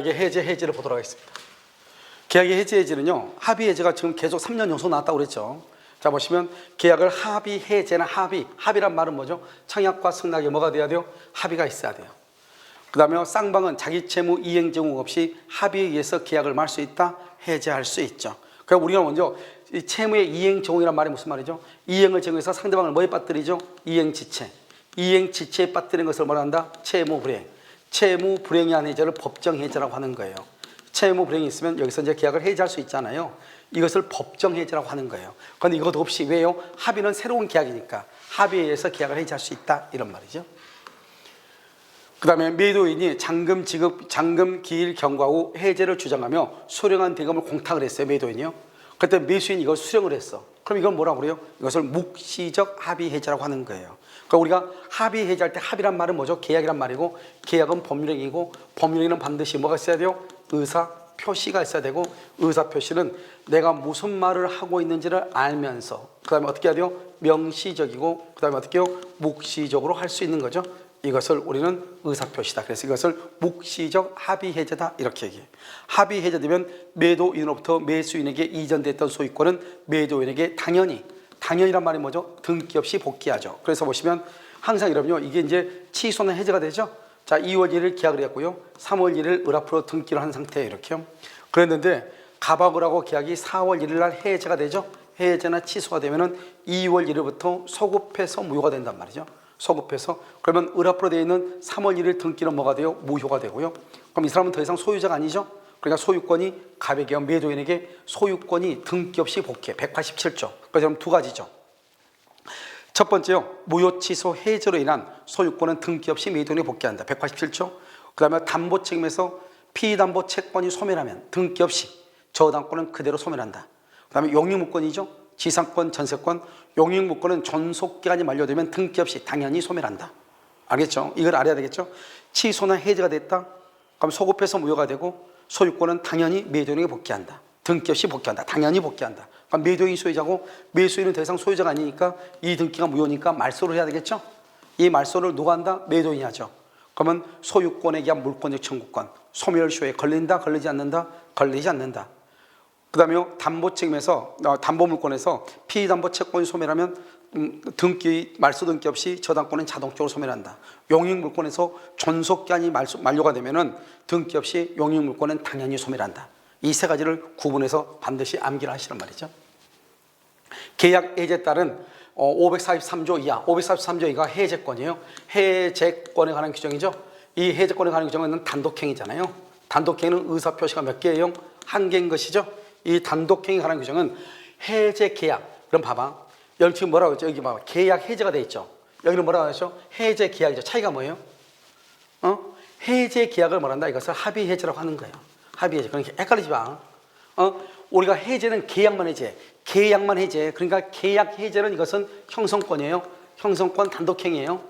해제, 해지를 보도록 하겠습니다. 계약의 해제, 해지는요, 합의 해제가 지금 계속 3년 연속 나왔다고 그랬죠. 자, 보시면 계약을 합의 해제나 합의란 말은 뭐죠? 청약과 승낙이 뭐가 돼야 돼요? 합의가 있어야 돼요. 그 다음에 쌍방은 자기 채무 이행 제공 없이 합의에 의해서 계약을 말 수 있다, 해제할 수 있죠. 그럼 우리가 먼저 이 채무의 이행 제공이란 말이 무슨 말이죠? 이행을 제공해서 상대방을 뭐에 빠뜨리죠? 이행지체. 이행지체에 빠뜨리는 것을 뭐라 한다? 채무불이행. 채무불이행한 해제를 법정해제라고 하는 거예요. 채무불이행이 있으면 여기서 이제 계약을 해제할 수 있잖아요. 이것을 법정해제라고 하는 거예요. 그런데 이것 없이 왜요? 합의는 새로운 계약이니까 합의에 의해서 계약을 해제할 수 있다, 이런 말이죠. 그 다음에 매도인이 잔금 지급, 잔금 기일 경과 후 해제를 주장하며 수령한 대금을 공탁을 했어요. 매도인이요. 그때 매수인이 이걸 수령을 했어. 그럼 이건 뭐라고 그래요? 이것을 묵시적 합의 해제라고 하는 거예요. 그러니까 우리가 합의 해제할 때 합의란 말은 뭐죠? 계약이란 말이고, 계약은 법률행위고, 법률행위는 반드시 뭐가 있어야 돼요? 의사 표시가 있어야 되고, 의사 표시는 내가 무슨 말을 하고 있는지를 알면서, 그 다음에 어떻게 해야 돼요? 명시적이고, 그 다음에 어떻게 해요? 묵시적으로 할 수 있는 거죠. 이것을 우리는 의사표시다. 그래서 이것을 묵시적 합의해제다, 이렇게 얘기해요. 합의해제되면 매도인으로부터 매수인에게 이전됐던 소유권은 매도인에게 당연히란 말이 뭐죠? 등기 없이 복귀하죠. 그래서 보시면 항상 이러면요, 이게 이제 취소는 해제가 되죠. 자, 2월 1일 계약을 했고요, 3월 1일 을 앞으로 등기를 한 상태예요. 이렇게요. 그랬는데 갑악을하고 계약이 4월 1일 날 해제가 되죠. 해제나 취소가 되면은 2월 1일부터 소급해서 무효가 된단 말이죠. 소급해서. 그러면 을 앞으로 되어 있는 3월 1일 등기는 뭐가 돼요? 무효가 되고요. 그럼 이 사람은 더 이상 소유자가 아니죠. 그러니까 소유권이 갑에게, 매도인에게 소유권이 등기 없이 복귀해. 187조. 그래서 두 가지죠. 첫 번째요, 무효 취소 해제로 인한 소유권은 등기 없이 매도인에게 복귀한다. 187조. 그 다음에 담보 책임에서 피담보 채권이 소멸하면 등기 없이 저당권은 그대로 소멸한다. 그 다음에 용익무권이죠. 지상권, 전세권, 용익무권은 존속기간이 만료되면 등기 없이 당연히 소멸한다. 알겠죠? 이걸 알아야 되겠죠? 취소나 해제가 됐다. 그럼 소급해서 무효가 되고, 소유권은 당연히 매도인에게 복귀한다. 등기 없이 복귀한다. 당연히 복귀한다. 그럼 매도인이 소유자고 매수인은 더 이상 소유자가 아니니까 이 등기가 무효니까 말소를 해야 되겠죠? 이 말소를 누가 한다? 매도인이 하죠. 그러면 소유권에 의한 물권적 청구권, 소멸시효에 걸린다? 걸리지 않는다? 걸리지 않는다. 그 다음에 담보 책임에서, 담보 물권에서 피담보 채권이 소멸하면 등기, 말소 등기 없이 저당권은 자동적으로 소멸한다. 용익 물권에서 존속기한이 만료가 되면은 등기 없이 용익 물권은 당연히 소멸한다. 이 세 가지를 구분해서 반드시 암기를 하시란 말이죠. 계약 해제에 따른 543조 이하, 543조 이하가 해제권이에요. 해제권에 관한 규정이죠. 이 해제권에 관한 규정은 단독행위잖아요. 단독행위는 의사표시가 몇 개예요? 한 개인 것이죠. 이 단독행위에 관한 규정은 해제 계약. 그럼 봐봐. 여기 지금 뭐라고 했죠? 여기 봐봐. 계약 해제가 돼 있죠. 여기는 뭐라고 했죠? 해제 계약이죠. 차이가 뭐예요? 해제 계약을 뭐란다? 이것을 합의 해제라고 하는 거예요. 합의 해제. 그러니까 헷갈리지 마. 우리가 해제는 계약만 해제. 계약만 해제. 그러니까 계약 해제는 이것은 형성권이에요. 형성권 단독행위예요.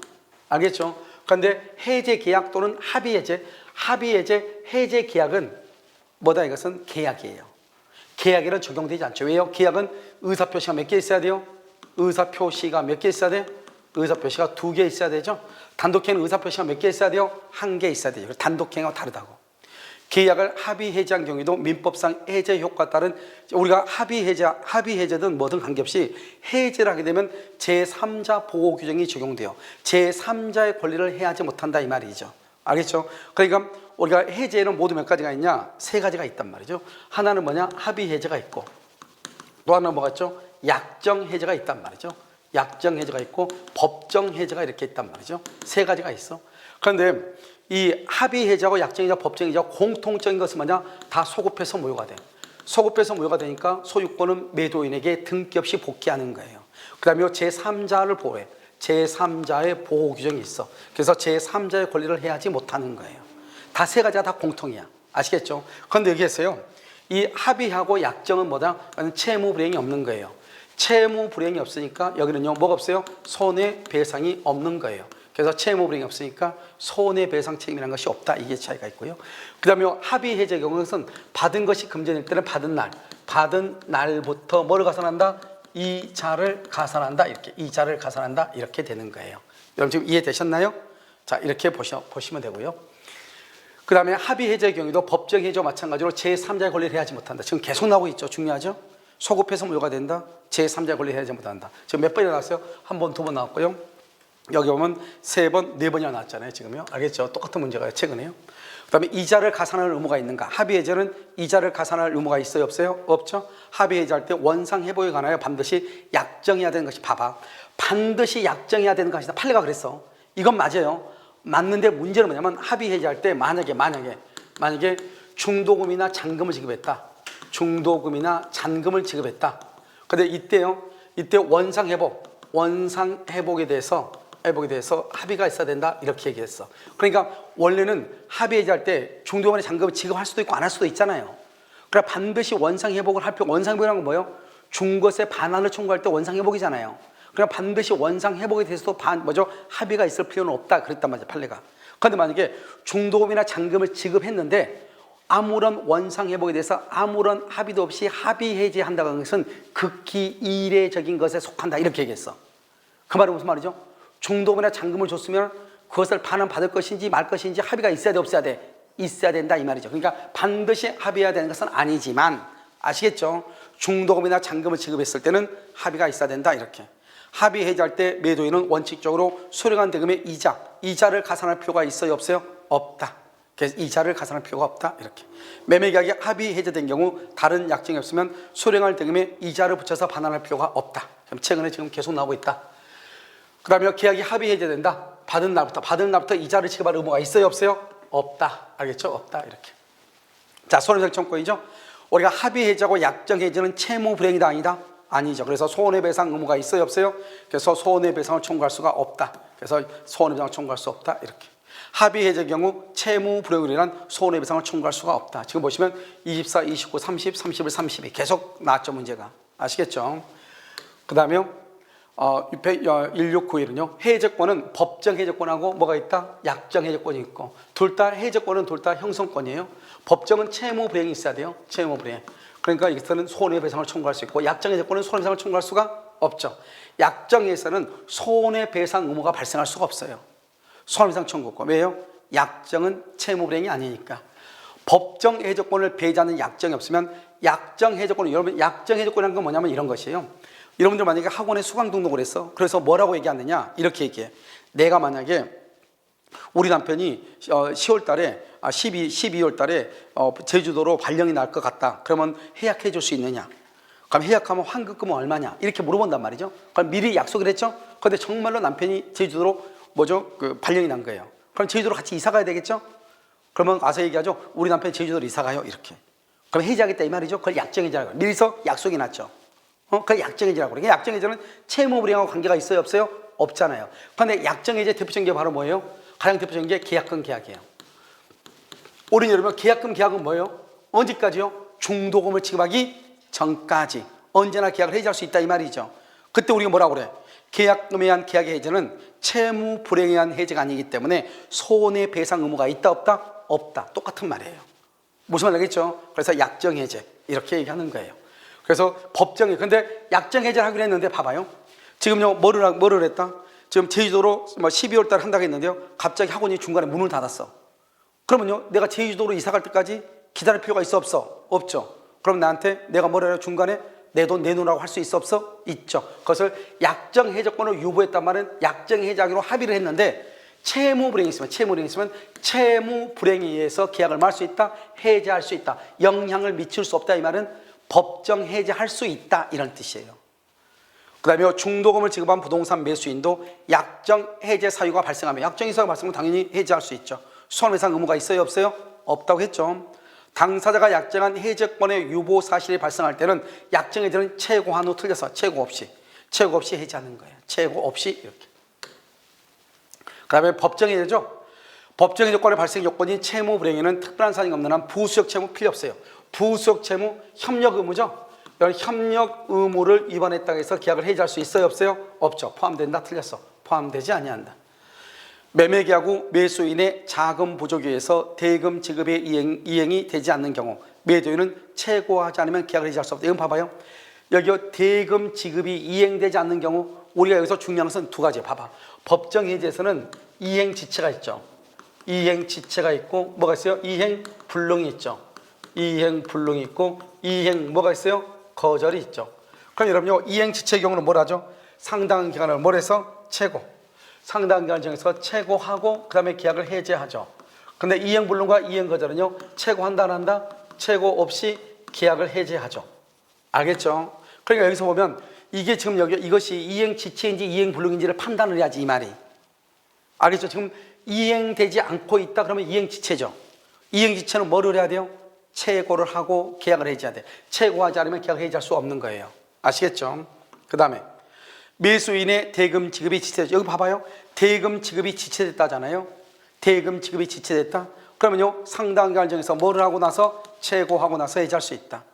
알겠죠? 그런데 해제 계약 또는 합의 해제. 합의 해제, 해제 계약은 뭐다? 이것은 계약이에요. 계약에는 적용되지 않죠. 왜요? 계약은 의사표시가 몇 개 있어야 돼요? 의사표시가 몇 개 있어야 돼? 의사표시가 2개 있어야 되죠. 단독행위는 의사표시가 몇 개 있어야 돼요? 1개 있어야 돼요. 단독행위와 다르다고. 계약을 합의 해제한 경우에도 민법상 해제 효과에 따른, 우리가 합의 해제든 뭐든 관계없이 해제를 하게 되면 제3자 보호 규정이 적용돼요. 제3자의 권리를 해하지 못한다, 이 말이죠. 알겠죠? 그러니까 우리가 해제에는 모두 몇 가지가 있냐? 3가지가 있단 말이죠. 하나는 뭐냐? 합의 해제가 있고, 또 하나는 뭐가 있죠? 약정 해제가 있단 말이죠. 약정 해제가 있고 법정 해제가 이렇게 있단 말이죠. 3가지가 있어. 그런데 이 합의 해제하고 약정 해제와 법정 해제와 공통적인 것은 뭐냐? 다 소급해서 무효가 돼. 소급해서 무효가 되니까 소유권은 매도인에게 등기 없이 복귀하는 거예요. 그 다음에 제3자를 보호해. 제3자의 보호 규정이 있어. 그래서 제3자의 권리를 해하지 못하는 거예요. 다 3가지가 다 공통이야. 아시겠죠? 그런데 여기에서요, 이 합의하고 약정은 뭐다? 채무 불이행이 없는 거예요. 채무 불이행이 없으니까 여기는요, 뭐가 없어요? 손해배상이 없는 거예요. 그래서 채무 불이행이 없으니까 손해배상 책임이라는 것이 없다. 이게 차이가 있고요. 그 다음에 합의 해제의 경우는 받은 것이 금전일 때는 받은 날부터 뭐를 가산한다? 이자를 가산한다. 이렇게 이자를 가산한다. 이렇게 되는 거예요. 여러분 지금 이해되셨나요? 자, 이렇게 보시면 되고요. 그 다음에 합의 해제의 경우도 법정 해제와 마찬가지로 제3자의 권리를 해하지 못한다. 지금 계속 나오고 있죠. 중요하죠. 소급해서 무효가 된다. 제3자의 권리를 해하지 못한다. 지금 몇 번이나 나왔어요? 한 번, 두 번 나왔고요. 여기 보면 세 번, 네 번이나 나왔잖아요. 지금요. 알겠죠? 똑같은 문제가 최근에요. 그 다음에 이자를 가산할 의무가 있는가? 합의 해제는 이자를 가산할 의무가 있어요? 없어요? 없죠? 합의 해제할 때 원상 회복에 관하여 반드시 약정해야 되는 것이, 봐봐. 반드시 약정해야 되는 것이다. 판례가 그랬어. 이건 맞아요. 맞는데 문제는 뭐냐면 합의 해제할 때 만약에 중도금이나 잔금을 지급했다. 중도금이나 잔금을 지급했다. 근데 이때 원상 회복에 대해서 합의가 있어야 된다. 이렇게 얘기했어. 그러니까 원래는 합의 해제할 때 중도금이나 잔금을 지급할 수도 있고 안 할 수도 있잖아요. 그러니까 반드시 원상 회복을 할 필요. 원상 회복이라는 건 뭐예요? 준 것의 반환을 청구할 때 원상 회복이잖아요. 그냥 반드시 원상 회복에 대해서도 합의가 있을 필요는 없다. 그랬단 말이죠, 판례가. 그런데 만약에 중도금이나 잔금을 지급했는데 아무런 원상 회복에 대해서 아무런 합의도 없이 합의 해제한다는 것은 극히 이례적인 것에 속한다. 이렇게 얘기했어. 그 말은 무슨 말이죠? 중도금이나 잔금을 줬으면 그것을 반환받을 것인지 말 것인지 합의가 있어야 돼, 없어야 돼? 있어야 된다, 이 말이죠. 그러니까 반드시 합의해야 되는 것은 아니지만, 아시겠죠? 중도금이나 잔금을 지급했을 때는 합의가 있어야 된다, 이렇게. 합의 해제할 때 매도인은 원칙적으로 수령한 대금의 이자를 가산할 필요가 있어요, 없어요? 없다. 그래서 이자를 가산할 필요가 없다, 이렇게. 매매계약이 합의 해제된 경우 다른 약정이 없으면 수령할 대금에 이자를 붙여서 반환할 필요가 없다. 최근에 지금 계속 나오고 있다. 그 다음에 계약이 합의 해제된다. 받은 날부터 이자를 지급할 의무가 있어요, 없어요? 없다. 알겠죠? 없다, 이렇게. 자, 손해배상 청구권이죠. 우리가 합의 해제하고 약정 해제는 채무 불이행이다, 아니다? 아니죠. 그래서 손해배상 의무가 있어요, 없어요? 그래서 손해배상을 청구할 수가 없다. 그래서 손해배상을 청구할 수 없다, 이렇게. 합의 해제 경우 채무 불이행으로 인한 손해배상을 청구할 수가 없다. 지금 보시면 24, 29, 30, 31, 32 계속 나왔죠, 문제가. 아시겠죠? 그 다음에 1691은요, 해제권은 법정 해제권하고 뭐가 있다? 약정 해제권이 있고, 해제권은 둘 다 형성권이에요. 법정은 채무 불이행이 있어야 돼요. 채무 불이행. 그러니까 여기서는 손해배상을 청구할 수 있고, 약정 해제권은 손해배상을 청구할 수가 없죠. 약정에서는 손해배상 의무가 발생할 수가 없어요. 손해배상 청구권. 왜요? 약정은 채무 불이행이 아니니까. 법정 해제권을 배제하는 약정이 없으면 약정 해제권은, 여러분 약정 해제권이라는 건 뭐냐면 이런 것이에요. 여러분들 만약에 학원에 수강 등록을 했어. 그래서 뭐라고 얘기하느냐? 이렇게 얘기해. 내가 만약에 우리 남편이 12월 달에 제주도로 발령이 날 것 같다. 그러면 해약해 줄 수 있느냐? 그럼 해약하면 환급금은 얼마냐? 이렇게 물어본단 말이죠. 그럼 미리 약속을 했죠? 그런데 정말로 남편이 제주도로 발령이 난 거예요. 그럼 제주도로 같이 이사 가야 되겠죠? 그러면 와서 얘기하죠. 우리 남편이 제주도로 이사 가요. 이렇게. 그럼 해지하겠다 이 말이죠. 그걸 약정해지라고. 미리서 약속이 났죠. 그걸 약정해지라고 그래. 약정해지는 채무 불이행하고 관계가 있어요, 없어요? 없잖아요. 그런데 약정해지 대표적인 게 바로 뭐예요? 가장 대표적인 게 계약금 계약이에요. 우리 여러분 계약금 계약은 뭐예요? 언제까지요? 중도금을 지급하기 전까지 언제나 계약을 해지할 수 있다 이 말이죠. 그때 우리가 뭐라고 그래? 계약금에 의한 계약의 해제는 채무 불이행에 의한 해제가 아니기 때문에 손해배상 의무가 있다 없다? 없다. 똑같은 말이에요. 무슨 말 알겠죠? 그래서 약정 해제 이렇게 얘기하는 거예요. 그래서 법정에, 근데 약정 해제를 하기로 했는데 봐봐요. 지금요 뭐를 했다? 지금 제주도로 12월 달에 한다고 했는데요. 갑자기 학원이 중간에 문을 닫았어. 그러면요 내가 제주도로 이사 갈 때까지 기다릴 필요가 있어 없어? 없죠. 그럼 나한테 내가 뭐라 해요? 중간에 내 돈 내놓으라고 할 수 있어 없어? 있죠. 그것을 약정 해제권을 유보했단 말은 약정 해제하기로 합의를 했는데 채무 불이행이 있으면 채무 불이행에 의해서 계약을 말 수 있다, 해제할 수 있다, 영향을 미칠 수 없다 이 말은 법정 해제할 수 있다 이런 뜻이에요. 그 다음에 중도금을 지급한 부동산 매수인도 약정 해제 사유가 발생하면, 약정 해제 사유가 발생하면 당연히 해제할 수 있죠. 손해배상 의무가 있어요 없어요? 없다고 했죠. 당사자가 약정한 해제권의 유보 사실이 발생할 때는 약정 해제는 최고한우 틀려서 최고 없이 해제하는 거예요. 최고 없이 이렇게. 그 다음에 법정 해제죠. 법정 해제권의 발생 요건인 채무 불이행에는 특별한 사정이 없는 한 부수역 채무 필요 없어요. 부수역 채무 협력 의무죠. 이런 협력 의무를 위반했다고 해서 계약을 해지할 수 있어요 없어요? 없죠. 포함된다 틀렸어. 포함되지 아니한다. 매매계약 후 매수인의 자금 부족에 의해서 대금 지급의 이행이 되지 않는 경우 매도인은 최고하지 않으면 계약을 해지할 수 없다. 이건 봐봐요. 여기 대금 지급이 이행되지 않는 경우 우리가 여기서 중요한 것은 두 가지. 봐봐. 법정 해제에서는 이행 지체가 있죠. 이행지체가 있고 뭐가 있어요? 이행불능이 있죠. 이행불능이 있고 이행 뭐가 있어요? 거절이 있죠. 그럼 여러분요, 이행지체의 경우는 뭘 하죠? 상당한 기간을 뭘 해서? 최고. 상당한 기간을 정해서 최고하고 그 다음에 계약을 해제하죠. 근데 이행불능과 이행거절은요, 최고한다 안 한다? 최고 없이 계약을 해제하죠. 알겠죠? 그러니까 여기서 보면 이게 지금 여기 이것이 이행지체인지 이행불능인지를 판단을 해야지 이 말이. 알겠죠? 지금 이행되지 않고 있다 그러면 이행지체죠. 이행지체는 뭐를 해야 돼요? 최고를 하고 계약을 해제해야 돼. 최고하지 않으면 계약을 해제할 수 없는 거예요. 아시겠죠? 그 다음에 매수인의 대금 지급이 지체됐죠. 여기 봐봐요. 대금 지급이 지체됐다잖아요. 대금 지급이 지체됐다. 그러면요, 상당한 기간을 정해서 뭐를 하고 나서? 최고하고 나서 해제할 수 있다.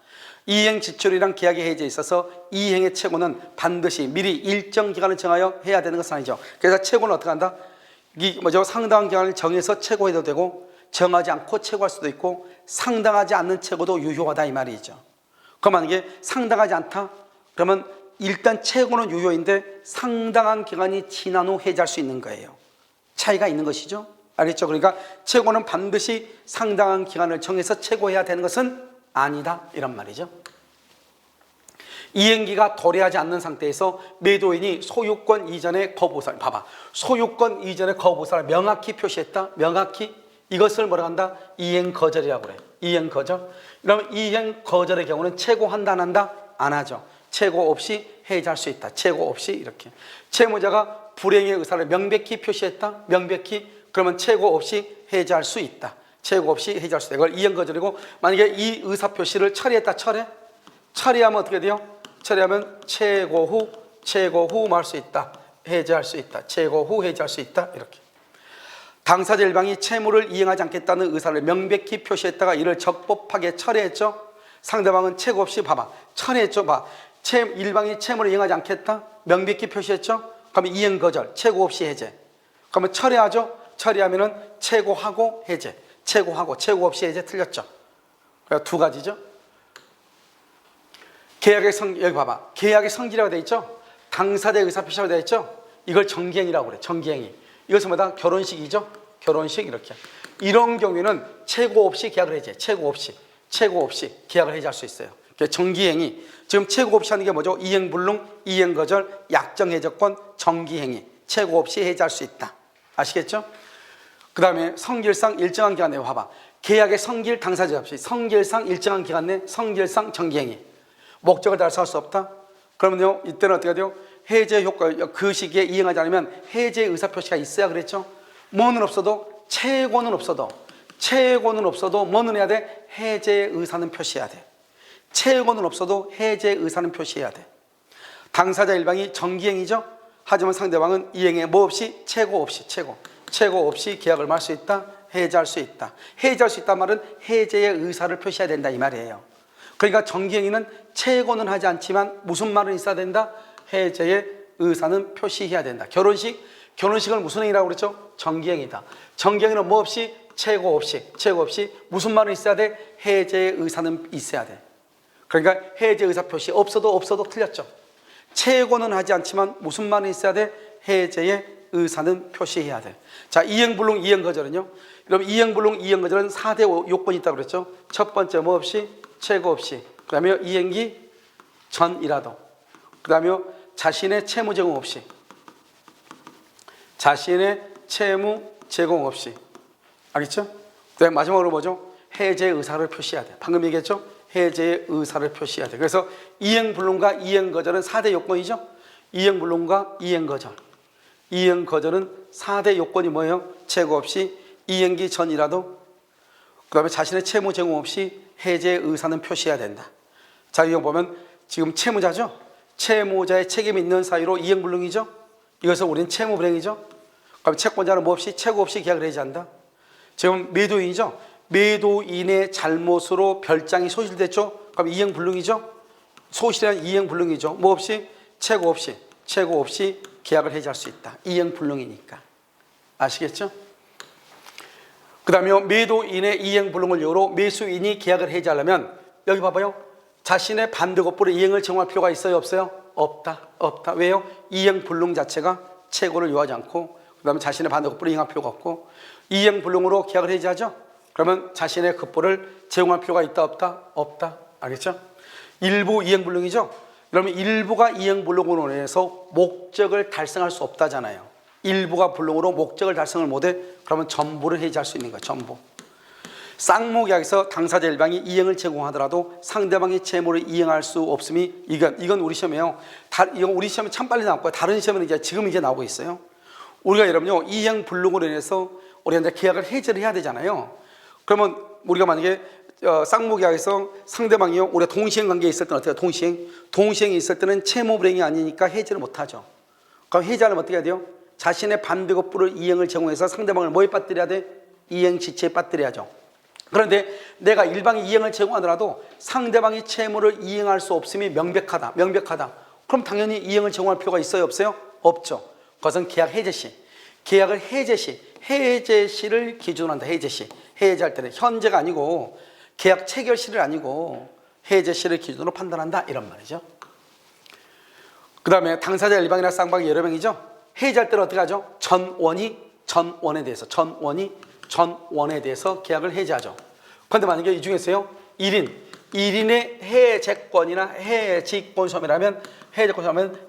이행 지출이랑 계약의 해제에 있어서 이행의 최고는 반드시 미리 일정 기간을 정하여 해야 되는 것은 아니죠. 그래서 최고는 어떻게 한다? 이 뭐죠? 상당한 기간을 정해서 최고해도 되고 정하지 않고 최고할 수도 있고 상당하지 않는 최고도 유효하다 이 말이죠. 그럼 만약에 상당하지 않다? 그러면 일단 최고는 유효인데 상당한 기간이 지난 후 해제할 수 있는 거예요. 차이가 있는 것이죠. 알겠죠? 그러니까 최고는 반드시 상당한 기간을 정해서 최고해야 되는 것은 아니다 이런 말이죠. 이행기가 도래하지 않는 상태에서 매도인이 소유권 이전의 거부사를 봐봐. 소유권 이전의 거부사를 명확히 표시했다. 명확히 이것을 뭐라 한다? 이행거절이라고 그래. 이행거절. 그러면 이행거절의 경우는 최고한다 안 한다? 안 하죠. 최고 없이 해제할 수 있다. 최고 없이 이렇게. 채무자가 불행의 의사를 명백히 표시했다. 명백히. 그러면 최고 없이 해제할 수 있다. 최고 없이 해제할 수 있다. 이걸 이행거절이고, 만약에 이 의사 표시를 처리했다. 처리하면 어떻게 돼요? 처리하면 최고 후 말 수 있다. 해제할 수 있다. 최고 후 해제할 수 있다. 이렇게. 당사자 일방이 채무를 이행하지 않겠다는 의사를 명백히 표시했다가 이를 적법하게 처리했죠. 상대방은 최고 없이 봐봐. 처리했죠. 봐. 일방이 채무를 이행하지 않겠다. 명백히 표시했죠. 그러면 이행거절. 최고 없이 해제. 그러면 처리하죠. 처리하면은 최고하고 해제. 최고하고 최고 없이 해제 틀렸죠. 그러니까 두 가지죠. 계약의 여기 봐봐. 계약의 성질이라고 되어 있죠. 당사자의 의사표시라고 되어 있죠. 이걸 정기행위라고 그래. 정기행위. 이것은 뭐다? 결혼식이죠. 결혼식 이렇게. 이런 경우에는 최고 없이 계약을 해제. 최고 없이 계약을 해제할 수 있어요. 정기행위. 지금 최고 없이 하는 게 뭐죠? 이행불능, 이행거절, 약정해제권, 정기행위. 최고 없이 해제할 수 있다. 아시겠죠? 그 다음에 성질상 일정한 기간 내에 봐봐. 계약의 성질 당사자 없이 성질상 일정한 기간 내 성질상 정기행위. 목적을 달성할 수 없다. 그러면요, 이때는 어떻게 돼요? 해제 효과, 그 시기에 이행하지 않으면 해제 의사표시가 있어야 그랬죠. 뭐는 없어도, 최고는 없어도 뭐는 해야 돼? 해제 의사는 표시해야 돼. 최고는 없어도 해제 의사는 표시해야 돼. 당사자 일방이 정기행위죠. 하지만 상대방은 이행에 뭐 없이? 최고 없이 계약을 말 수 있다. 해제할 수 있다. 해제할 수 있단 말은 해제의 의사를 표시해야 된다 이 말이에요. 그러니까 정기행위는 최고는 하지 않지만 무슨 말은 있어야 된다? 해제의 의사는 표시해야 된다. 결혼식을 무슨 행위라고 그랬죠? 정기행위다. 정기행위는 뭐 없이? 최고 없이 무슨 말은 있어야 돼? 해제의 의사는 있어야 돼. 그러니까 해제 의사 표시 없어도 틀렸죠. 최고는 하지 않지만 무슨 말은 있어야 돼? 해제의 의사는 표시해야 돼. 자, 이행불능, 이행거절은요. 그럼 이행불능, 이행거절은 4대 요건이 있다고 그랬죠. 첫 번째 뭐 없이? 최고 없이. 그 다음에 이행기 전이라도. 그 다음에 자신의 채무 제공 없이. 자신의 채무 제공 없이. 알겠죠? 그 다음에 마지막으로 뭐죠? 해제 의사를 표시해야 돼. 방금 얘기했죠? 해제의 의사를 표시해야 돼. 그래서 이행불능과 이행거절은 4대 요건이죠? 이행불능과 이행거절. 이행거절은 4대 요건이 뭐예요? 최고 없이, 이행기 전이라도, 그 다음에 자신의 채무 제공 없이 해제의 의사는 표시해야 된다. 자, 이거 보면 지금 채무자죠? 채무자의 책임이 있는 사유로 이행불능이죠? 이것을 우리는 채무불행이죠? 그럼 채권자는 뭐 없이? 최고 없이 계약을 해제한다. 지금 매도인이죠? 매도인의 잘못으로 별장이 소실됐죠? 그럼 이행불능이죠? 소실한 이행불능이죠. 뭐 없이? 최고 없이 계약을 해제할 수 있다. 이행불능이니까. 아시겠죠? 그 다음에 매도인의 이행불능을 이유로 매수인이 계약을 해제하려면 여기 봐봐요. 자신의 반대 것보로 이행을 정할 필요가 있어요? 없어요? 없다. 왜요? 이행불능 자체가 최고를 요하지 않고, 그 다음에 자신의 반대 것보로 이행할 필요가 없고, 이행불능으로 계약을 해지하죠. 그러면 자신의 급보를 제공할 필요가 있다 없다? 없다. 알겠죠? 일부 이행불능이죠. 그러면 일부가 이행불능으로 인해서 목적을 달성할 수 없다잖아요. 일부가 불능으로 목적을 달성을 못해. 그러면 전부를 해지할 수 있는 거예요. 전부. 쌍무계약에서 당사자 일방이 이행을 제공하더라도 상대방이 채무를 이행할 수 없음이 이건 우리 시험이에요. 이건 우리 시험에 참 빨리 나왔고요. 다른 시험은 이제 지금 나오고 있어요. 우리가 여러분요 이행 불능으로 인해서 우리가 이제 계약을 해지를 해야 되잖아요. 그러면 우리가 만약에 쌍무계약에서 상대방이요 우리가 동시행 관계에 있을 때는 어떻게 해요? 동시행이 있을 때는 채무 불행이 아니니까 해지를 못하죠. 그럼 해지하려면 어떻게 해야 돼요? 자신의 반대급부를 이행을 제공해서 상대방을 뭐에 빠뜨려야 돼? 이행 지체에 빠뜨려야죠. 그런데 내가 일방이 이행을 제공하더라도 상대방이 채무를 이행할 수 없음이 명백하다. 그럼 당연히 이행을 제공할 필요가 있어요? 없어요? 없죠. 그것은 계약 해제 시. 계약을 해제 시를 기준으로 한다. 해제할 때는 현재가 아니고 계약 체결 시를 아니고 해제 시를 기준으로 판단한다. 이런 말이죠. 그 다음에 당사자 일방이나 쌍방이 여러 명이죠. 해제할 때는 어떻게 하죠? 전원에 대해서 계약을 해지하죠. 그런데 만약에 이 중에서요 1인의 해제권이나 해지권 소멸하면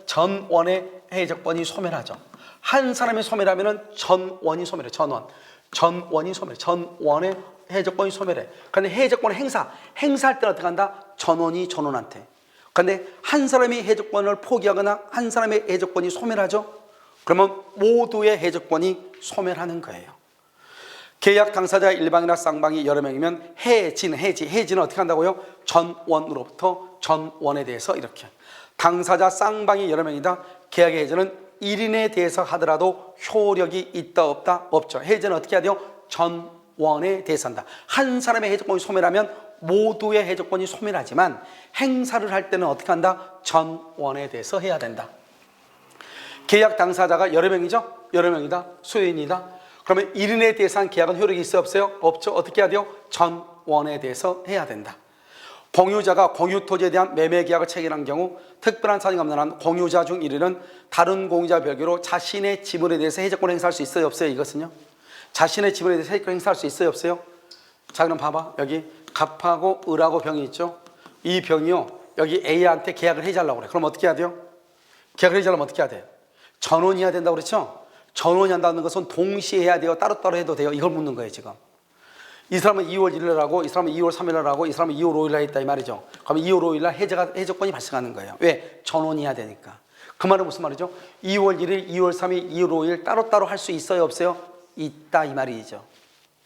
전원의 해제권이 소멸하죠. 한 사람이 소멸하면 전원이 소멸해. 전원의 해제권이 소멸해. 그런데 해제권을 행사할 때는 어떻게 한다? 전원이 전원한테. 그런데 한 사람이 해제권을 포기하거나 한 사람의 해제권이 소멸하죠. 그러면 모두의 해제권이 소멸하는 거예요. 계약 당사자 일방이나 쌍방이 여러 명이면 해지는 어떻게 한다고요? 전원으로부터 전원에 대해서 이렇게. 당사자 쌍방이 여러 명이다. 계약의 해제는 1인에 대해서 하더라도 효력이 있다 없다? 없죠. 해제는 어떻게 해야 돼요? 전원에 대해서 한다. 한 사람의 해제권이 소멸하면 모두의 해제권이 소멸하지만 행사를 할 때는 어떻게 한다? 전원에 대해서 해야 된다. 계약 당사자가 여러 명이죠? 여러 명이다. 소유인이다. 그러면 1인에 대해서 한 계약은 효력이 있어요? 없어요? 없죠. 어떻게 해야 돼요? 전원에 대해서 해야 된다. 공유자가 공유토지에 대한 매매 계약을 체결한 경우 특별한 사정이 없는 한 공유자 중 1인은 다른 공유자 별개로 자신의 지분에 대해서 해제권을 행사할 수 있어요? 없어요? 이것은요. 자신의 지분에 대해서 해제권을 행사할 수 있어요? 없어요? 자, 그럼 봐봐. 여기 갑하고 을하고 병이 있죠. 이 병이요. 여기 A한테 계약을 해지하려고 그래. 그럼 어떻게 해야 돼요? 계약을 해지하려면 어떻게 해야 돼요? 전원이 해야 된다고 그랬죠? 전원이 한다는 것은 동시에 해야 돼요? 따로따로 해도 돼요? 이걸 묻는 거예요, 지금. 이 사람은 2월 1일 날 하고, 이 사람은 2월 3일 날 하고, 이 사람은 2월 5일 날 했다, 이 말이죠. 그러면 2월 5일 날 해제권이 발생하는 거예요. 왜? 전원이 해야 되니까. 그 말은 무슨 말이죠? 2월 1일, 2월 3일, 2월 5일 따로따로 할 수 있어요? 없어요? 있다, 이 말이죠.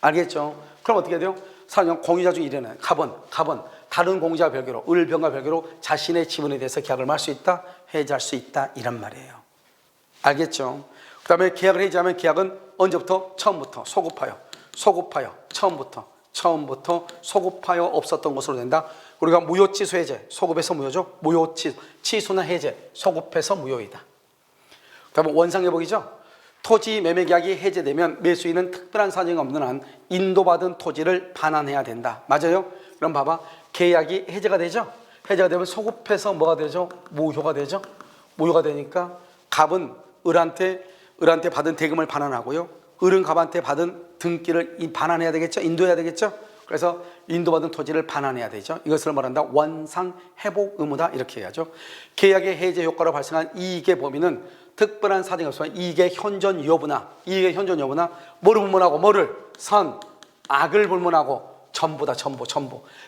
알겠죠? 그럼 어떻게 돼요? 사용 공유자 중 1위는 갑은 다른 공유자 별개로, 을병과 별개로 자신의 지분에 대해서 계약을 할 수 있다, 해제할 수 있다, 이란 말이에요. 알겠죠? 그 다음에 계약을 해지하면 계약은 언제부터? 처음부터 소급하여 처음부터 소급하여 없었던 것으로 된다. 우리가 무효취소 해제, 소급해서 무효죠. 취소나 해제, 소급해서 무효이다. 그 다음에 원상회복이죠. 토지 매매 계약이 해제되면 매수인은 특별한 사정이 없는 한 인도받은 토지를 반환해야 된다. 맞아요? 그럼 봐봐. 계약이 해제가 되죠. 해제가 되면 소급해서 뭐가 되죠? 무효가 되죠. 무효가 되니까 갑은 을한테 받은 대금을 반환하고요. 을은 갑한테 받은 등기를 반환해야 되겠죠. 인도해야 되겠죠. 그래서 인도받은 토지를 반환해야 되죠. 이것을 말한다. 원상회복 의무다. 이렇게 해야죠. 계약의 해제 효과로 발생한 이익의 범위는 특별한 사정이 없으면 이익의 현존 여부나 뭐를 불문하고 선악을 불문하고 전부다. 전부.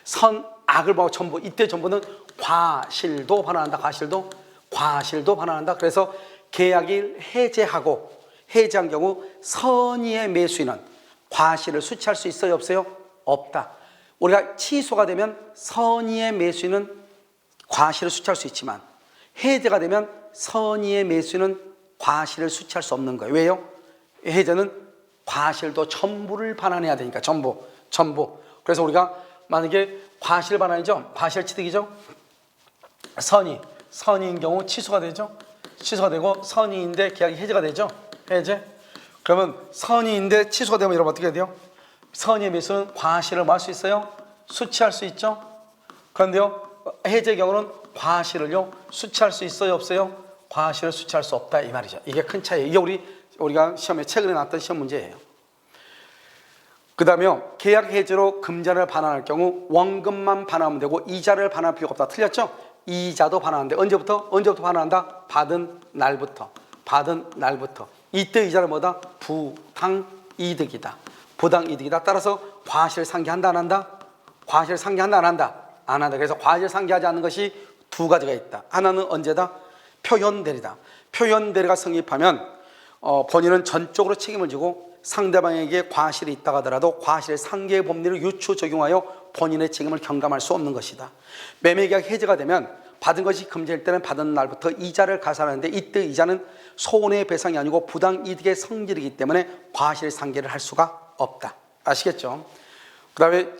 선악을 보고 전부. 이때 전부는 과실도 반환한다. 과실도 반환한다. 그래서 계약을 해제한 경우 선의의 매수인은 과실을 수취할 수 있어요? 없어요? 없다. 우리가 취소가 되면 선의의 매수인은 과실을 수취할 수 있지만 해제가 되면 선의의 매수인은 과실을 수취할 수 없는 거예요. 왜요? 해제는 과실도 전부를 반환해야 되니까. 전부. 그래서 우리가 만약에 과실 반환이죠. 과실 취득이죠. 선의인 경우 취소가 되죠. 취소가 되고 선의인데 계약이 해제가 되죠. 해제. 그러면 선의인데 취소가 되면 여러분 어떻게 돼요? 선의의 매수는 과실을 뭐 할 수 있어요? 수취할 수 있죠. 그런데요 해제 경우는 과실을요 수취할 수 있어요? 없어요? 과실을 수취할 수 없다, 이 말이죠. 이게 큰 차이예요. 이게 우리가 시험에 최근에 나왔던 시험 문제예요. 그 다음에 계약 해지로 금전을 반환할 경우 원금만 반환하면 되고 이자를 반환할 필요가 없다. 틀렸죠? 이자도 반환하는데 언제부터 반환한다? 받은 날부터. 이때 이자는 뭐다? 부당이득이다. 따라서 과실상계한다 안 한다? 과실상계한다 안 한다? 안 한다. 그래서 과실상계하지 않는 것이 두 가지가 있다. 하나는 언제다? 표현대리다. 표현대리가 성립하면 본인은 전적으로 책임을 지고 상대방에게 과실이 있다고 하더라도 과실상계 법리를 유추 적용하여 본인의 책임을 경감할 수 없는 것이다. 매매계약 해지가 되면 받은 것이 금지일 때는 받은 날부터 이자를 가산하는데 이때 이자는 손해배상이 아니고 부당이득의 성질이기 때문에 과실상계를 할 수가 없다. 아시겠죠? 그 다음에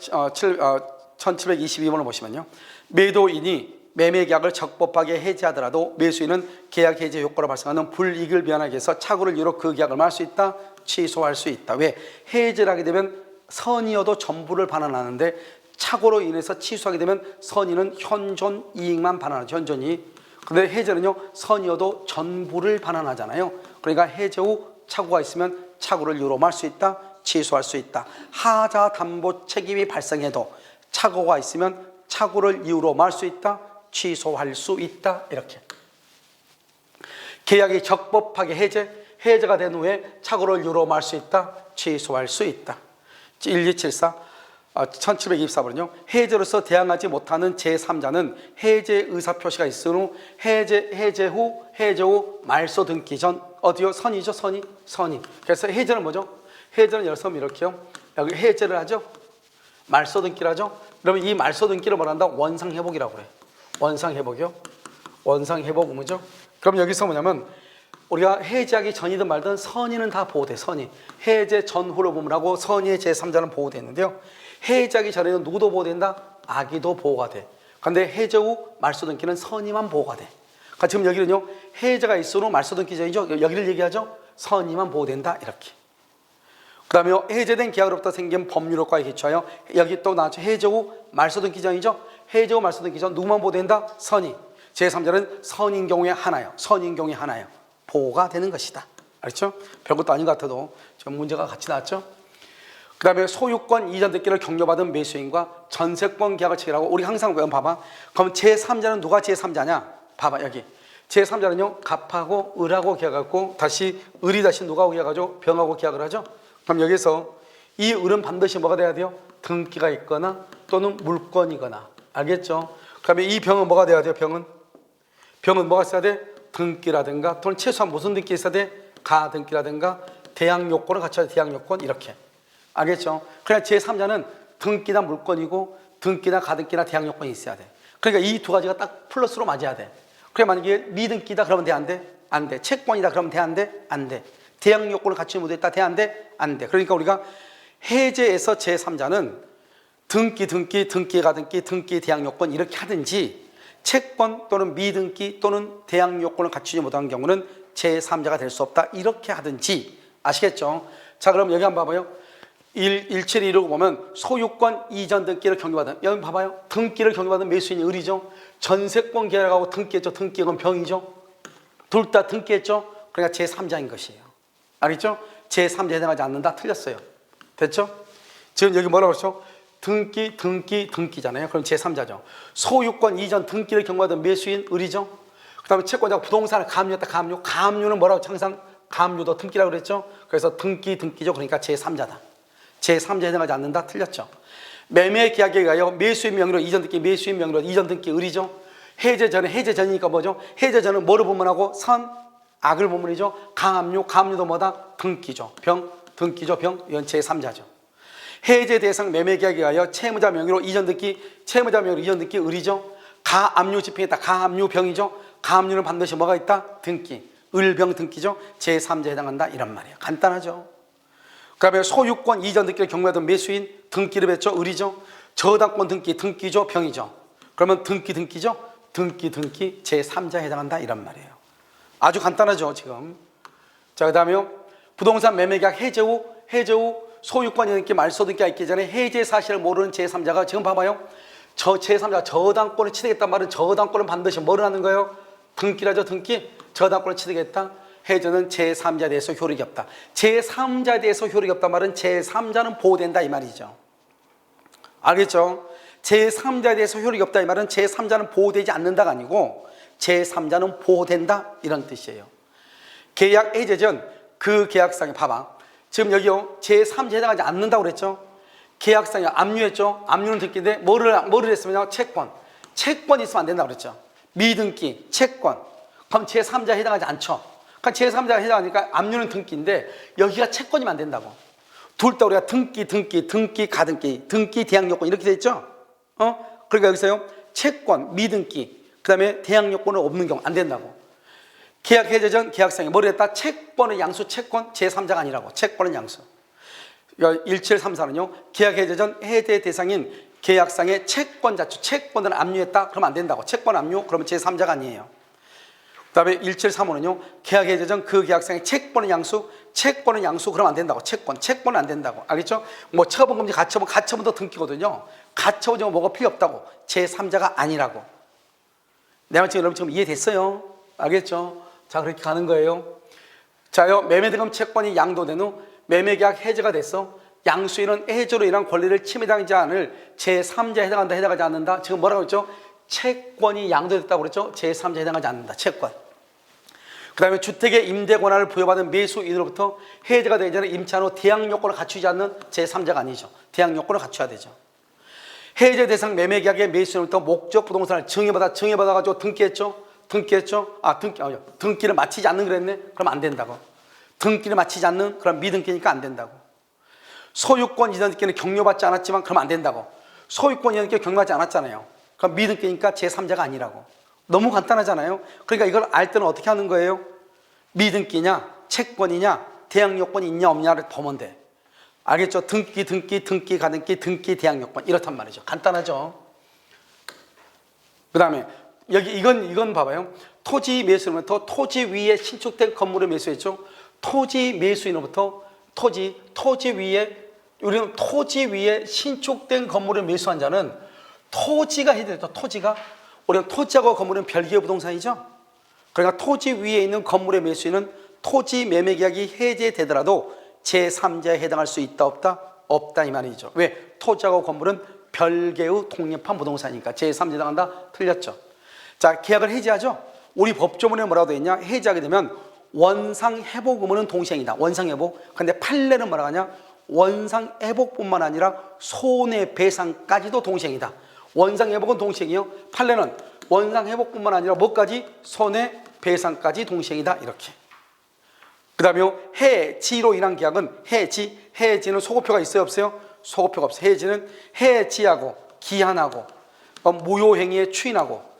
1722번을 보시면요. 매도인이 매매계약을 적법하게 해지하더라도 매수인은 계약 해지 효과로 발생하는 불이익을 면하기 위해서 착오를 이유로 그 계약을 말할 수 있다. 취소할 수 있다. 왜? 해지를 하게 되면 선이어도 전부를 반환하는데 착오로 인해서 취소하게 되면 선의는 현존 이익만 반환하죠. 현존이익. 근데 해제는요, 선이어도 전부를 반환하잖아요. 그러니까 해제 후 착오가 있으면 착오를 이유로 말 수 있다. 취소할 수 있다. 하자 담보 책임이 발생해도 착오가 있으면 착오를 이유로 말 수 있다. 취소할 수 있다. 이렇게. 계약이 적법하게 해제가 된 후에 착오를 이유로 말 수 있다. 취소할 수 있다. 1274 1724번은요. 해제로서 대항하지 못하는 제3자는 해제 의사표시가 있은 후 해제 후 말소 등기 전 어디요? 선이죠. 선이. 그래서 해제는 뭐죠? 해제는 예를 들면 이렇게요. 여기 해제를 하죠. 말소 등기를 하죠. 그러면 이 말소 등기를 뭐란다? 원상회복이라고 그래. 원상회복이요. 원상회복 뭐죠? 그럼 여기서 뭐냐면 우리가 해제하기 전이든 말든 선의는 다 보호돼. 선의. 해제 전후로 보면 하고 선의의 제3자는 보호되는데요. 해제하기 전에는 누구도 보호된다? 아기도 보호가 돼. 그런데 해제 후 말소 등기는 선의만 보호가 돼. 그러니까 지금 여기는요. 해제가 있으므로 말소 등기 전이죠. 여기를 얘기하죠. 선의만 보호된다. 이렇게. 그 다음에 해제된 계약으로부터 생긴 법률효과에 기초하여 여기 또 나왔죠. 해제 후 말소 등기 전이죠. 해제 후 말소 등기 전 누구만 보호된다? 선의. 제3자는 선인 경우에 하나요. 보호가 되는 것이다. 알죠? 별것도 아닌 것 같아도 지금 문제가 같이 나왔죠. 그 다음에 소유권 이전 등기를 격려받은 매수인과 전세권 계약을 체결하고 우리 항상 봐봐. 그럼 제3자는 누가 제3자냐? 봐봐 여기. 제3자는요. 갑하고 을하고 계약하고 다시 을이 다시 누가 계약하죠? 병하고 계약을 하죠. 그럼 여기서 이 을은 반드시 뭐가 돼야 돼요? 등기가 있거나 또는 물권이거나. 알겠죠? 그러면 이 병은 뭐가 돼야 돼요? 병은 뭐가 있어야 돼? 등기라든가 또는 최소한 무슨 등기 있어야 돼? 가등기라든가 대항 요건을 갖춰야 돼. 대항 요건 이렇게. 알겠죠? 그러니까 제3자는 등기나 물권이고 등기나 가등기나 대항 요건이 있어야 돼. 그러니까 이 두 가지가 딱 플러스로 맞아야 돼. 그래 만약에 미등기다 그러면 돼? 안 돼? 안 돼. 채권이다 그러면 돼? 안 돼? 안 돼. 대항 요건을 갖추지 못했다 돼? 안 돼? 안 돼. 그러니까 우리가 해제에서 제3자는 등기, 가등기, 등기, 대항 요건 이렇게 하든지 채권 또는 미등기 또는 대항 요건을 갖추지 못한 경우는 제3자가 될 수 없다. 이렇게 하든지. 아시겠죠? 자, 그럼 여기 한번 봐봐요. 1716 보면 소유권 이전 등기를 경유받은, 여기 봐봐요. 등기를 경유받은 매수인이 을이죠. 전세권 계약하고 등기했죠. 등기건 병이죠. 둘 다 등기했죠. 그러니까 제3자인 것이에요. 알겠죠? 제3자에 해당하지 않는다. 틀렸어요. 됐죠? 지금 여기 뭐라고 그랬죠? 등기잖아요. 그럼 제3자죠. 소유권 이전 등기를 경유받은 매수인 을이죠. 그 다음에 채권자가 부동산을 가압류했다. 가압류는 뭐라고 항상 가압류도 등기라고 그랬죠. 그래서 등기죠. 그러니까 제3자다. 제3자에 해당하지 않는다. 틀렸죠. 매매 계약에 의하여 매수인 명의로 이전 등기, 매수인 명의로 이전 등기 을이죠. 해제 전이니까 뭐죠? 해제 전은 뭐를 본문하고 악을 본문이죠. 가압류도 뭐다? 등기죠. 병. 이건 제3자죠. 해제 대상 매매 계약에 의하여 채무자 명의로 이전 등기, 을이죠. 가압류 집행했다. 가압류 병이죠. 가압류는 반드시 뭐가 있다? 등기. 을병 등기죠. 제3자에 해당한다. 이런 말이에요. 간단하죠. 그 다음에 소유권 이전 등기를 경무하던 매수인 등기를 뱉죠. 을이죠. 저당권 등기죠. 병이죠. 그러면 등기죠. 등기 제3자에 해당한다. 이런 말이에요. 아주 간단하죠. 지금. 자, 그 다음에 부동산 매매계약 해제 후 소유권 이전 등기 말소 등기가 있기 전에 해제 사실을 모르는 제3자가 지금 봐봐요. 제3자가 저당권을 취득했단 말은 저당권은 반드시 뭐를 하는 거예요? 등기라죠. 등기. 저당권을 취득했다. 해제는 제3자에 대해서 효력이 없다. 제3자에 대해서 효력이 없다 말은 제3자는 보호된다 이 말이죠. 알겠죠? 제3자에 대해서 효력이 없다 이 말은 제3자는 보호되지 않는다가 아니고 제3자는 보호된다 이런 뜻이에요. 계약 해제 전 그 계약상에 봐봐. 지금 여기요 제3자에 해당하지 않는다고 그랬죠. 계약상에 압류했죠. 압류는 등기인데 뭐를 했으면요 채권. 채권이 있으면 안 된다고 그랬죠. 미등기, 채권. 그럼 제3자에 해당하지 않죠. 그러니까 제3자에 해당하니까 압류는 등기인데 여기가 채권이면 안 된다고. 둘 다 우리가 등기, 가등기, 등기, 대항요건 이렇게 돼 있죠. 그러니까 여기서요 채권, 미등기, 그 다음에 대항요건은 없는 경우 안 된다고. 계약 해제 전 계약상에 뭐를 했다? 채권의 양수, 채권, 제3자가 아니라고. 채권은 양수. 1734는요 계약 해제 전 해제 대상인 계약상의 채권 자체, 채권을 압류했다 그러면 안 된다고. 채권 압류 그러면 제3자가 아니에요. 그 다음에 1735는요 계약 해제 전 그 계약상의 채권의 양수, 채권의 양수 그러면 안 된다고. 채권은 안 된다고. 알겠죠? 뭐 처분 금지 가처분도 등기거든요. 가처분 뭐가 필요 없다고. 제3자가 아니라고. 내 말 여러분 지금 이해됐어요? 알겠죠? 자 그렇게 가는 거예요. 자요 매매대금 채권이 양도된 후 매매계약 해제가 됐어. 양수인은 해제로 인한 권리를 침해당하지 않을 제3자에 해당한다, 해당하지 않는다. 지금 뭐라고 했죠? 채권이 양도됐다고 그랬죠? 제3자에 해당하지 않는다. 채권. 그 다음에 주택의 임대 권한을 부여받은 매수인으로부터 해제가 되기 전에 임차한 후 대항요건을 갖추지 않는 제3자가 아니죠. 대항요건을 갖춰야 되죠. 해제 대상 매매계약의 매수인으로부터 목적 부동산을 증여받아가지고 등기했죠. 등기를 마치지 않는 그랬네. 그럼 안 된다고. 등기를 마치지 않는 그럼 미등기니까 안 된다고. 소유권 이전 등기는 격려받지 않았지만 그럼 안 된다고. 소유권 이전 등기 격려받지 않았잖아요. 그럼 미등기니까 제3자가 아니라고. 너무 간단하잖아요. 그러니까 이걸 알 때는 어떻게 하는 거예요? 미등기냐, 채권이냐, 대항요건이 있냐 없냐를 보면 돼. 알겠죠? 등기, 가등기, 등기, 대항요건 이렇단 말이죠. 간단하죠. 그 다음에 여기 이건 봐봐요. 토지 매수인으로부터 토지 위에 신축된 건물을 매수했죠. 토지 매수인으로부터 토지 위에 우리는 토지 위에 신축된 건물을 매수한 자는 토지가 해야 되죠. 토지가 우리는 토지하고 건물은 별개의 부동산이죠. 그러니까 토지 위에 있는 건물의 매수인은 토지 매매 계약이 해제되더라도 제3자에 해당할 수 있다 없다? 없다 이 말이죠. 왜? 토지하고 건물은 별개의 독립한 부동산이니까 제3자에 해당한다? 틀렸죠. 자, 계약을 해지하죠. 우리 법조문에 뭐라고 되어 있냐? 해지하게 되면 원상회복 의무는 동시행이다. 원상회복. 근데 판례는 뭐라고 하냐? 원상회복뿐만 아니라 손해배상까지도 동시행이다. 원상회복은 동시행이요. 판례는 원상회복뿐만 아니라 뭐까지? 손해배상까지 동시행이다. 이렇게. 그 다음에 해지로 인한 계약은 해지는 소급표가 있어요 없어요? 소급표가 없어요. 해지는 해지하고 기한하고 무효행위의 추인하고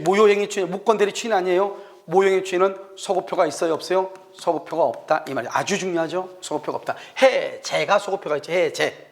무효행위 추인, 무건대리 추인 아니에요? 무효행위 추인은 소급표가 있어요 없어요? 소급표가 없다 이 말이에요. 아주 중요하죠. 소급표가 없다. 해제가 소급표가 있죠. 해제.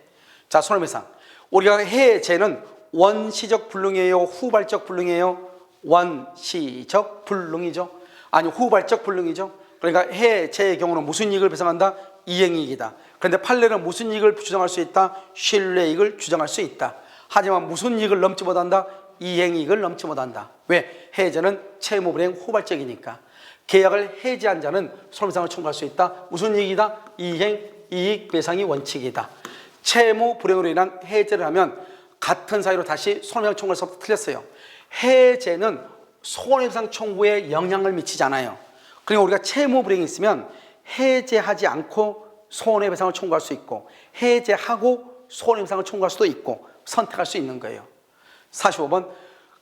자, 손해배상. 우리가 해제는 원시적 불능이에요? 후발적 불능이에요? 원시적 불능이죠. 아니 후발적 불능이죠. 그러니까 해제의 경우는 무슨 이익을 배상한다? 이행이익이다. 그런데 판례는 무슨 이익을 주장할 수 있다? 신뢰이익을 주장할 수 있다. 하지만 무슨 이익을 넘지 못한다? 이행이익을 넘지 못한다. 왜? 해제는 채무불이행 후발적이니까. 계약을 해지한 자는 손해배상을 청구할 수 있다. 무슨 이익이다? 이행, 이익 배상이 원칙이다. 채무불이행으로 인한 해제를 하면 같은 사유로 다시 손해배상 청구할 수 없다. 틀렸어요. 해제는 손해배상 청구에 영향을 미치지 않아요. 그러니까 우리가 채무불이행이 있으면 해제하지 않고 손해배상을 청구할 수 있고 해제하고 손해배상을 청구할 수도 있고 선택할 수 있는 거예요. 45번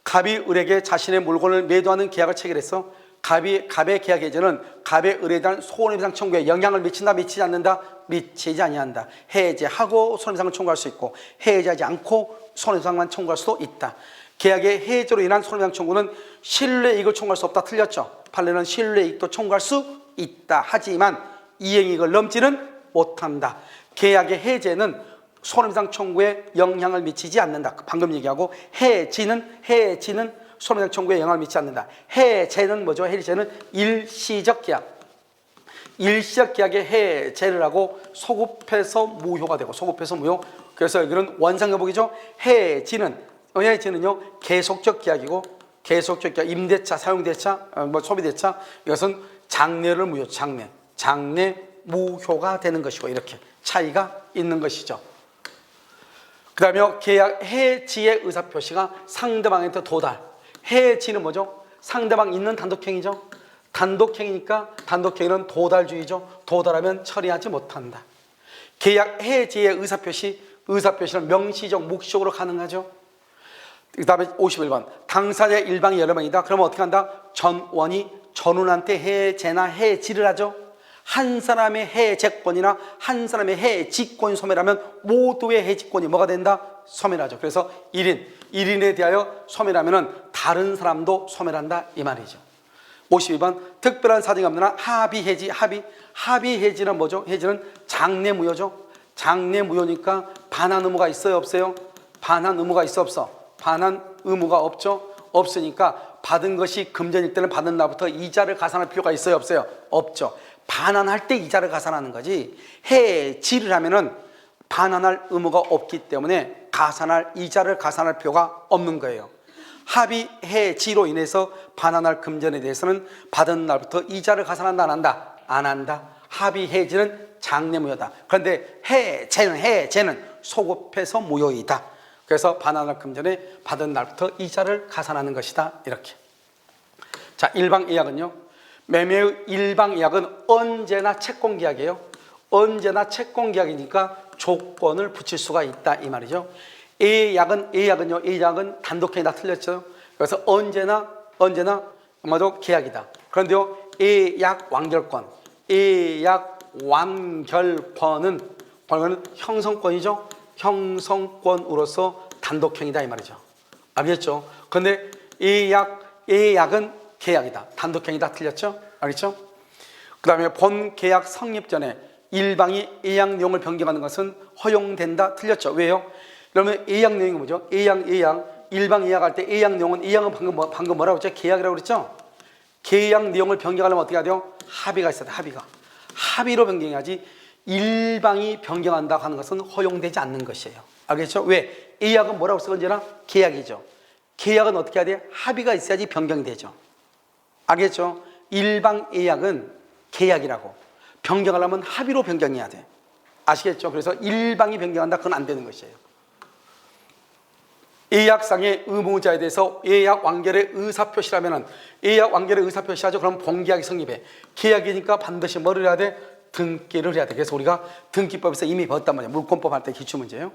갑이 을에게 자신의 물건을 매도하는 계약을 체결해서 갑의 계약 해제는 갑의 을에 대한 손해배상 청구에 영향을 미친다 미치지 않는다? 미치지 아니한다. 해제하고 손해배상을 청구할 수 있고 해제하지 않고 손해배상만 청구할 수도 있다. 계약의 해제로 인한 손해배상 청구는 신뢰이익을 청구할 수 없다. 틀렸죠. 판례는 신뢰이익도 청구할 수 있다. 하지만 이행이익을 넘지는 못한다. 계약의 해제는 손해배상 청구에 영향을 미치지 않는다. 방금 얘기하고 해지는 손해배상 청구에 영향을 미치지 않는다. 해제는 뭐죠? 해제는 일시적 계약. 일시적 계약의 해제를 하고 소급해서 무효가 되고 소급해서 무효. 그래서 여기는 원상회복이죠. 해지는요 계속적 계약이고 계속적 계약, 임대차, 사용대차, 소비대차 이것은 장래를 무효, 장래 무효가 되는 것이고 이렇게 차이가 있는 것이죠. 그 다음에 계약 해지의 의사표시가 상대방한테 도달. 해지는 뭐죠? 상대방 있는 단독행위죠. 단독행위니까 단독행위는 도달주의죠. 도달하면 처리하지 못한다. 계약 해지의 의사표시는 명시적, 묵시적으로 가능하죠. 그 다음에 51번 당사자의 일방이 여러 명이다. 그러면 어떻게 한다? 전원이 전원한테 해제나 해지를 하죠. 한 사람의 해제권이나 한 사람의 해지권이 소멸하면 모두의 해지권이 뭐가 된다? 소멸하죠. 그래서 1인에 대하여 소멸하면 다른 사람도 소멸한다 이 말이죠. 52번 특별한 사정이 없는 한 합의해지. 합의해지는 뭐죠? 해지는 장래무효죠. 장래무효니까 반환 의무가 있어요 없어요? 반환 의무가 있어 없어? 반환 의무가 없죠. 없으니까 받은 것이 금전일 때는 받은 날부터 이자를 가산할 필요가 있어요 없어요? 없죠. 반환할 때 이자를 가산하는 거지 해지를 하면은 반환할 의무가 없기 때문에 이자를 가산할 필요가 없는 거예요. 합의 해지로 인해서 반환할 금전에 대해서는 받은 날부터 이자를 가산한다 안 한다? 안 한다. 합의 해지는 장래무효다. 그런데 해제는 소급해서 무효이다. 그래서 반환할 금전에 받은 날부터 이자를 가산하는 것이다. 이렇게. 자, 일방예약은요. 매매의 일방예약은 언제나 채권계약이에요. 언제나 채권계약이니까 조건을 붙일 수가 있다 이 말이죠. 예약은 단독행위다 틀렸죠. 그래서 언제나 아마도 계약이다. 그런데요, 예약 완결권은 형성권이죠. 형성권으로서 단독행위다 이 말이죠. 알겠죠? 그런데 예약은 계약이다. 단독행위다 틀렸죠? 알겠죠? 그 다음에 본 계약 성립 전에 일방이 예약 내용을 변경하는 것은 허용된다 틀렸죠? 왜요? 그러면 예약 내용이 뭐죠? 일방 예약할 때 예약은 방금 뭐라고 했죠? 계약이라고 그랬죠? 계약 내용을 변경하려면 어떻게 해야 돼요? 합의가 있어야 돼. 합의로 변경해야지 일방이 변경한다고 하는 것은 허용되지 않는 것이에요. 알겠죠? 왜? 예약은 뭐라고 써? 언제나 계약이죠. 계약은 어떻게 해야 돼? 합의가 있어야지 변경이 되죠. 알겠죠? 일방 예약은 계약이라고. 변경하려면 합의로 변경해야 돼. 아시겠죠? 그래서 일방이 변경한다 그건 안 되는 것이에요. 예약상의 의무자에 대해서 예약 완결의 의사표시라면은 예약 완결의 의사표시하죠. 그럼 본계약이 성립해. 계약이니까 반드시 뭐를 해야 돼? 등기를 해야 돼. 그래서 우리가 등기법에서 이미 배웠단 말이에요. 물권법 할 때 기출문제예요.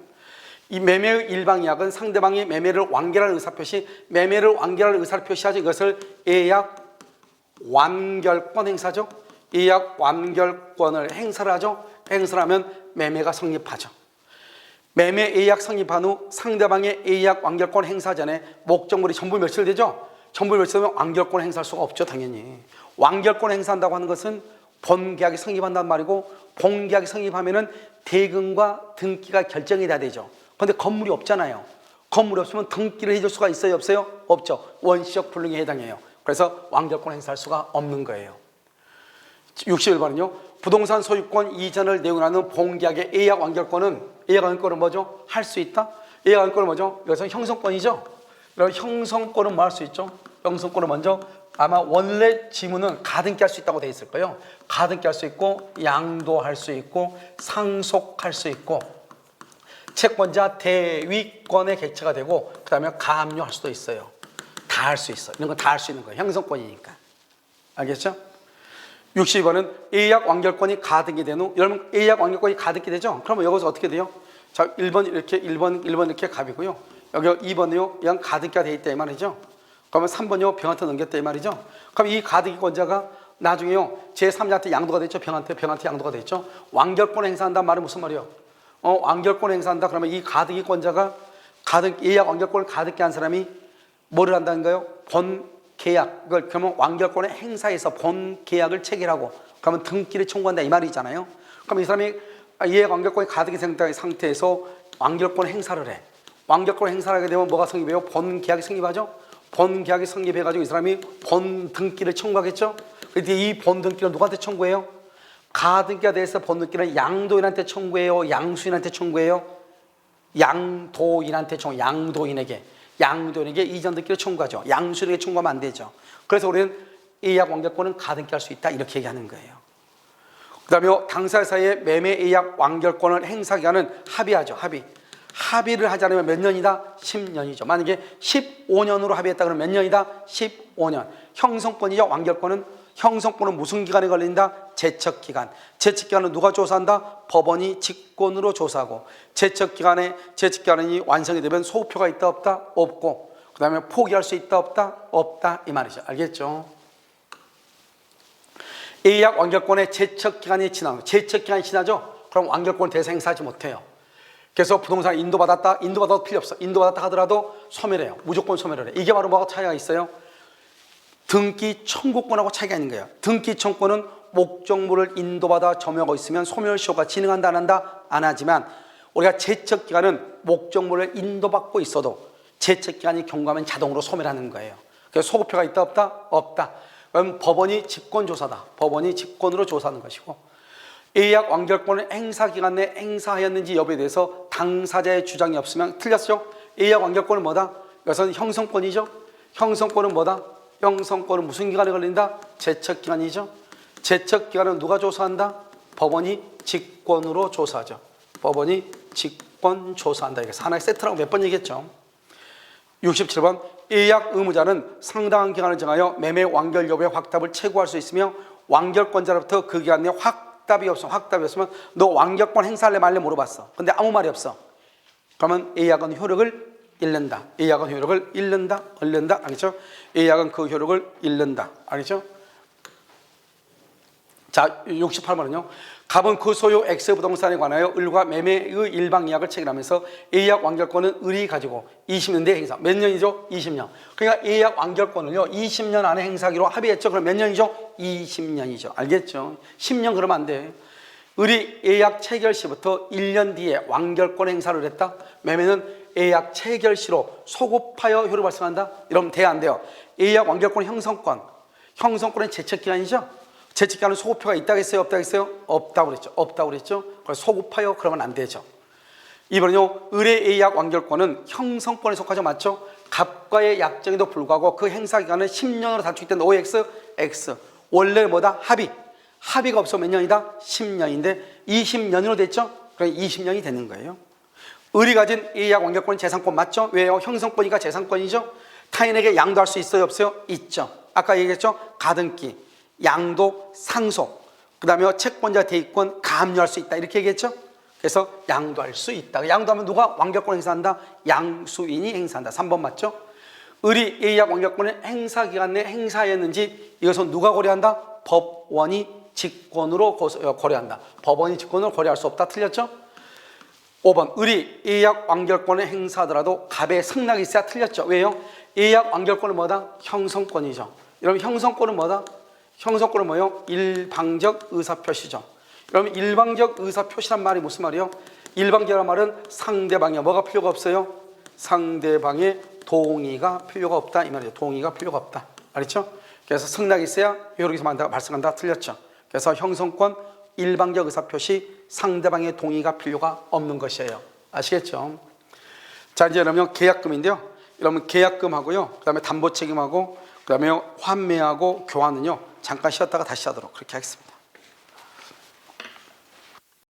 이 매매의 일방예약은 상대방이 매매를 완결할 의사표시, 매매를 완결할 의사를 표시하죠. 이것을 예약 완결권 행사죠. 예약 완결권을 행사를 하죠. 행사를 하면 매매가 성립하죠. 매매 예약 성립한 후 상대방의 예약 완결권 행사 전에 목적물이 전부 멸실되죠. 전부 멸실되면 완결권 행사할 수가 없죠. 당연히 완결권 행사한다고 하는 것은 본계약이 성립한다는 말이고, 본계약이 성립하면은 대금과 등기가 결정이 돼야 되죠. 그런데 건물이 없잖아요. 건물이 없으면 등기를 해줄 수가 있어요 없어요? 없죠. 원시적 불능에 해당해요. 그래서 완결권 행사할 수가 없는 거예요. 61번은요. 부동산 소유권 이전을 내용하는 본계약의 예약 완결권은 뭐죠? 할 수 있다? 예약 완결권은 뭐죠? 여기서 형성권이죠. 그럼 형성권은 뭐 할 수 있죠? 형성권은 먼저 아마 원래 지문은 가등기 할 수 있다고 되어 있을 거예요. 가등기 할 수 있고, 양도할 수 있고, 상속할 수 있고, 채권자 대위권의 객체가 되고, 그 다음에 가압류할 수도 있어요. 다 할 수 있어. 이런 건 다 할 수 있는 거예요. 형성권이니까. 알겠죠? 62번은 예약 완결권이 가등기 된 후, 여러분 예약 완결권이 가등기 되죠? 그러면 여기서 어떻게 돼요? 자, 1번 이렇게 갑이고요. 여기 2번이요. 그냥 가등기가 되어 있다 이 말이죠. 그러면 3번이요. 병한테 넘겼다 이 말이죠. 그럼 이 가등기권자가 나중에요. 제3자한테 양도가 됐죠. 병한테 양도가 됐죠. 완결권 행사한다는 말은 무슨 말이에요? 완결권 행사한다. 그러면 이 가등기권자가 예약 완결권을 가등기 한 사람이 뭐를 한다는 거예요? 본 계약을, 그러면 완결권의 행사에서 본 계약을 체결하고 그러면 등기를 청구한다 이 말이잖아요. 그럼 이 사람이 예약 완결권이 가등기 상태에서 완결권 행사를 해. 완결권 행사를 하게 되면 뭐가 성립해요? 본 계약이 성립하죠. 본 계약이 성립해가지고 이 사람이 본 등기를 청구하겠죠. 그런데 이 본 등기를 누구한테 청구해요? 가등기가 돼서 본 등기는 양도인한테 청구해요? 양수인한테 청구해요? 양도인에게 이전 등기를 청구하죠. 양수인에게 청구하면 안 되죠. 그래서 우리는 예약 완결권은 가등기 할 수 있다 이렇게 얘기하는 거예요. 그 다음에 당사자 사이의 매매 예약 완결권을 행사기간은 합의하죠. 합의를 하지 않으면 몇 년이다? 10년이죠. 만약에 15년으로 합의했다 그러면 몇 년이다? 15년. 형성권이죠. 완결권은 무슨 기간에 걸린다? 제척기간. 제척기간은 누가 조사한다? 법원이 직권으로 조사하고 제척기간이 완성이 되면 소표가 있다 없다? 없고 그 다음에 포기할 수 있다 없다? 없다 이 말이죠. 알겠죠? 예약 완결권의 제척기간이 지나죠? 그럼 완결권 대상 행사하지 못해요. 그래서 부동산 인도받아도 필요 없어. 인도받았다 하더라도 소멸해요. 무조건 소멸을 해. 이게 바로 뭐가 차이가 있어요? 등기 청구권하고 차이가 있는 거예요. 등기 청구권은 목적물을 인도받아 점유하고 있으면 소멸시효가 진행한다 안 한다? 안 하지만 우리가 제척기간은 목적물을 인도받고 있어도 제척기간이 경과하면 자동으로 소멸하는 거예요. 그래서 소급표가 있다 없다? 없다. 그럼 법원이 직권조사다. 법원이 직권으로 조사하는 것이고 예약 완결권을 행사기간 내에 행사하였는지 여부에 대해서 당사자의 주장이 없으면 틀렸죠? 예약 완결권은 뭐다? 이것은 형성권이죠? 형성권은 뭐다? 형성권은 무슨 기간에 걸린다? 제척기간이죠? 제척기간은 누가 조사한다? 법원이 직권으로 조사하죠. 법원이 직권 조사한다. 이게 하나의 세트라고 몇 번 얘기했죠? 67번 예약 의무자는 상당한 기간을 정하여 매매 완결 여부의 확답을 채구할 수 있으며 완결권자로부터 그 기간 내에 확답이 없으면 너 완결권 행사할래 말래 물어봤어. 근데 아무 말이 없어. 그러면 예약은 효력을 잃는다. 예약은 효력을 잃는다. 알겠죠? 예약은 그 효력을 잃는다. 알겠죠? 자, 68번은요. 갑은 그 소유 X 부동산에 관하여 을과 매매의 일방 예약을 체결하면서 예약 완결권은 을이 가지고 20년 내에 행사. 몇 년이죠? 20년. 그러니까 예약 완결권을요 20년 안에 행사하기로 합의했죠. 그럼 몇 년이죠? 20년이죠. 알겠죠? 10년 그러면 안 돼. 을이 예약 체결 시부터 1년 뒤에 완결권 행사를 했다. 매매는 예약 체결 시로 소급하여 효력 발생한다. 이러면 돼야 안 돼요? 예약 완결권 형성권은 제척기간이죠. 제척기간은 소급표가 있다고 했어요? 없다고 했어요? 없다고 그랬죠. 그래서 소급하여 그러면 안 되죠. 이번은요, 을의 예약 완결권은 형성권에 속하죠. 맞죠? 갑과의 약정에도 불구하고 그 행사기간은 10년으로 단축된 OX, X. 원래 뭐다? 합의가 없어 몇 년이다? 10년인데 20년으로 됐죠? 그럼 20년이 되는 거예요. 을이 가진 예약 완결권은 재산권 맞죠? 왜요? 형성권이니까 재산권이죠? 타인에게 양도할 수 있어요? 없어요? 있죠. 아까 얘기했죠? 가등기, 양도, 상속, 그 다음에 채권자 대입권, 가압류할 수 있다 이렇게 얘기했죠? 그래서 양도할 수 있다. 양도하면 누가 완결권 행사한다? 양수인이 행사한다. 3번 맞죠? 을이 예약 완결권을 행사기간 내에 행사했는지 이것은 누가 고려한다? 법원이 직권으로 고려한다. 법원이 직권으로 고려할 수 없다. 틀렸죠? 5번 을이 예약 완결권을 행사하더라도 갑의 승낙이 있어야 틀렸죠. 왜요? 예약 완결권은 뭐다? 형성권이죠. 여러분 형성권은 뭐다? 형성권은 뭐예요? 일방적 의사표시죠. 여러분 일방적 의사표시란 말이 무슨 말이에요? 일방적이라는 말은 상대방의 뭐가 필요가 없어요? 상대방의 동의가 필요가 없다 이 말이에요. 동의가 필요가 없다. 알겠죠? 그래서 승낙이 있어야 효력이 발생한다. 틀렸죠. 그래서 형성권 일방적 의사표시 상대방의 동의가 필요가 없는 것이에요. 아시겠죠? 자 이제 그러면 계약금인데요. 여러분 계약금하고요. 그 다음에 담보책임하고 그 다음에 환매하고 교환은요. 잠깐 쉬었다가 다시 하도록 그렇게 하겠습니다.